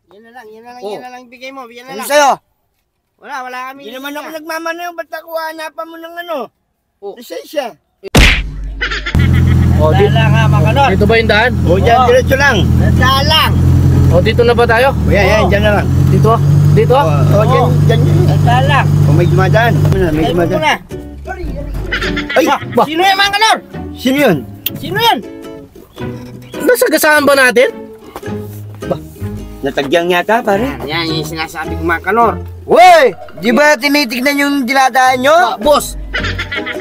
Yan na lang, yan na lang, Oh. yan na lang bigay mo, yan na Ano lang. sa'yo? Wala kami. Hindi naman ako nagmamanaw. Ba't ako hanapan mo ng ano? Oh. Lisensya. Oh, Dala nga, makanor. dito ba yung daan? O, dyan, diretso lang. Dala lang. Oh, dito na ba tayo? O, yan, dyan na lang. Dito? Dito? O, dyan. Dala lang. O, may dumadaan. May Ay mo dumadaan. na. Ay, Ba? Sino yan, makanor? sino yun? Sino yan? Nasagasaan ba natin? Natagyang yata, pare. Yan yung sinasabi ko, makanor. Woy! Di ba tinitignan yung dinadaan nyo? Boss!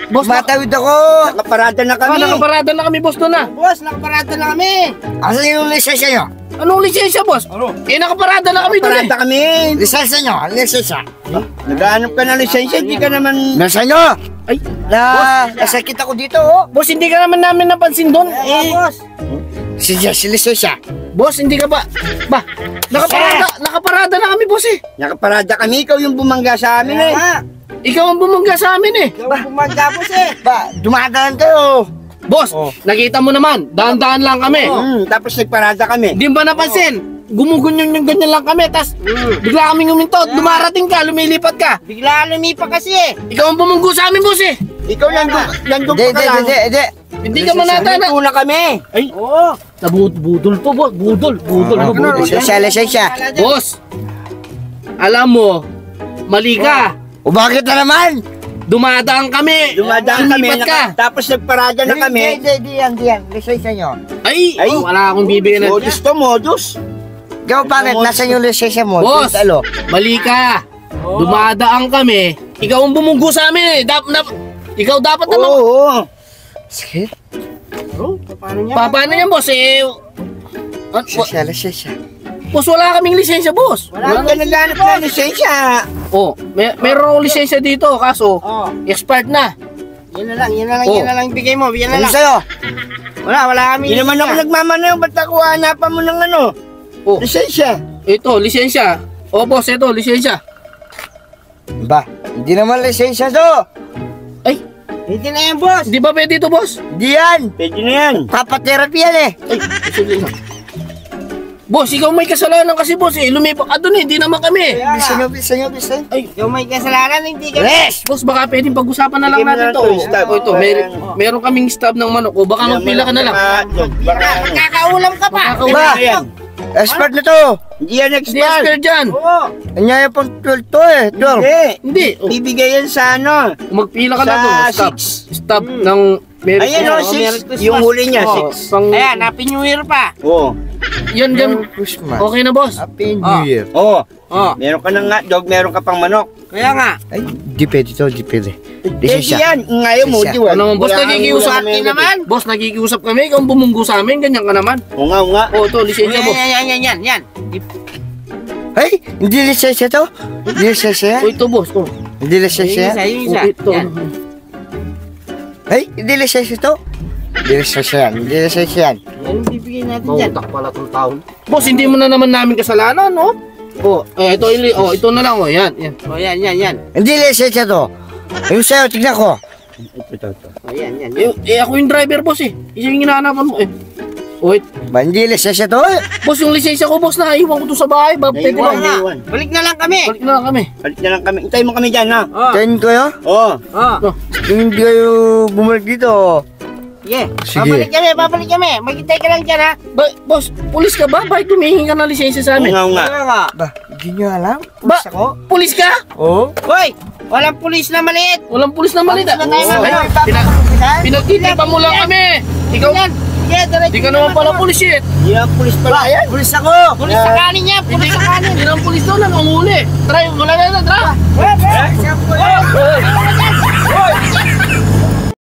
Boss, Matawid ako. Nakaparada na kami. nakaparada na kami, boss, doon na. Boss, nakaparada na kami. Asan yung lisensya nyo? Anong lisensya, boss? Ano? Nakaparada na kami doon eh. Parada kami. Lisensya nyo? Lisensya? Naghahanap ka ng lisensya, hindi ka naman... Nasa nyo? Ay, Nasakit ako dito, oh. boss, hindi ka naman namin napansin doon. Boss. Si lisensya. Boss, hindi ka ba? Ba, nakaparada na kami, boss eh. Nakaparada kami, ikaw yung bumangga sa amin eh. Ikaw ang bumangga sa amin eh. Ikaw bumanda, boss eh. Ba, dumadaan kayo. Boss, nakita mo naman, daan-daan lang kami. Tapos nagparada kami. Hindi ba napansin? Gumugunyon yung ganyan lang kami, tas bigla kaming huminto, dumarating ka, lumilipat ka. Bigla lumipa kasi eh. Ikaw ang bumunggo sa amin, boss eh. Ikaw nandun pa ka lang. Hindi ka manata na. Una kami. Ay, Oo. budol to, boss. Budol. Lisensya. Boss, alam mo, mali ka. O bakit na naman? Dumadaan kami. Dumadaan kami. Lumipat ka. Tapos nagparada na kami. Di yan. Lisensya nyo. Ay, Ay. wala akong bibigyan na. Modus to, modus. Ikaw bakit? Nasaan yung lisensya mo? Boss, Talo. mali ka. Dumadaan kami. Ikaw ang bumunggo sa amin eh. Ikaw dapat naman. Oo. Sige. Paano niya? Paano yan, boss? Lisensya. Boss, wala kaming lisensya, boss. Wala ka naghanap ng lisensya. Oh, meron akong lisensya dito, kaso Oh. expired na. Yan na lang, yan na lang, Oh. yan na lang bigay mo, yan na Ano lang. sa'yo? Wala kami. Hindi naman ako nagmamanaw. Ba't ako hanapan mo ng ano? Oh, Lisensya. ito, lisensya. Oh, boss, ito, lisensya. Ba, hindi naman lisensya to. Ay, Hindi na yan, boss. di ba pwede ito, boss? Di yan. Pwede na yan. Papatherapy yan eh. Ay, sige na. Boss, ikaw may kasalanan kasi, boss eh. Lumipak ka dun eh, hindi naman kami. Bisa nyo. Ay, Yung may kasalanan, hindi ka. Yes! boss, baka pwedeng pag-usapan na lang Bigyan mo natin na to. to, stab. Oh, ito, meron kaming stab ng manok. O baka magpila ka na lang. Magkakaulam ka pa. Baka Ba? Yan. Expert na to. Hindi yan Hindi expert. expert dyan. Oo. Anyaya pang 12 to eh. Dor. Hindi. Hindi. Oh, Bibigay yan sa ano. magpila ka na Sa to. Stab. 6. Stab ng Merry Ayan o, Christmas. 6. Yung huli niya, Oh, 6. pang, Ayan, Happy New Year pa. Oo. yan dyan. Christmas. Okay na, boss. Happy New Year. Oo. Oh. Meron ka ng hotdog, meron ka pang manok. Kaya nga. Ay, di pwede to, di pwede. Pwede yan. Ngayon mo, Lisensya. di ba? Ano naman, boss, Wala kang nakikiusap ulam Akin ngayon. naman. Boss, nakikiusap kami. Ikaw ang bumunggo sa amin. Ganyan ka naman. Oo nga, oo nga. Oh, ito, lisensya, boss. Yan. Ay, hindi lisensya to. Hindi lisensya yan. Oh, ito, boss. Oh, Hindi lisensya yan. Yung isa. oh ito. Yan. Ay, hindi lisensya to. Hindi lisensya yan. Hindi lisensya yan. Yan yung bibigay natin dyan. Mautak pala itong taon. Boss, hindi mo na naman namin kasalanan, no? Oh, ito na lang, oh, yan. Oh, yan. Hindi lisensya to. Yung sa'yo, tignan ko. Ito. Oh, yan. Ako yung driver, boss, eh. Isa yung hinahanapan mo, eh. Oh, wait. Ba, hindi lisensya to eh. Boss, yung lisensya ko, boss, naiwan ko to sa bahay. Pwede Naiwan. ba? Iwan. Balik na lang kami. Balik na lang kami. Balik na lang kami. Hintayin mo kami dyan, ha? Oh. Kain kayo? Oo. Oh. Kung hindi kayo bumalik dito. Sige. Sige. Babalik kami. Maghintay ka lang dyan, ha? Boss, pulis ka ba? Bakit humihingi ka ng lisensya sa Oo amin? nga, oo nga. Kaya nga. Ba, hindi nyo alam? Ba, Pulis ako? pulis ka? Oo. Hoy! Walang pulis na maliit. Walang pulis na mali. Pulis na tayo, Ay, mamaya. pinagtitipan mo lang kami. Ikaw, Yan. Diretso di ka naman pala pulis, eh. Hindi ang pulis pala. Ayan, pulis ako. Pulis sa kanin niya. Pulis sa kanin. Hindi naman pulis doon, ang uli. Try, wala na, try. Siya po.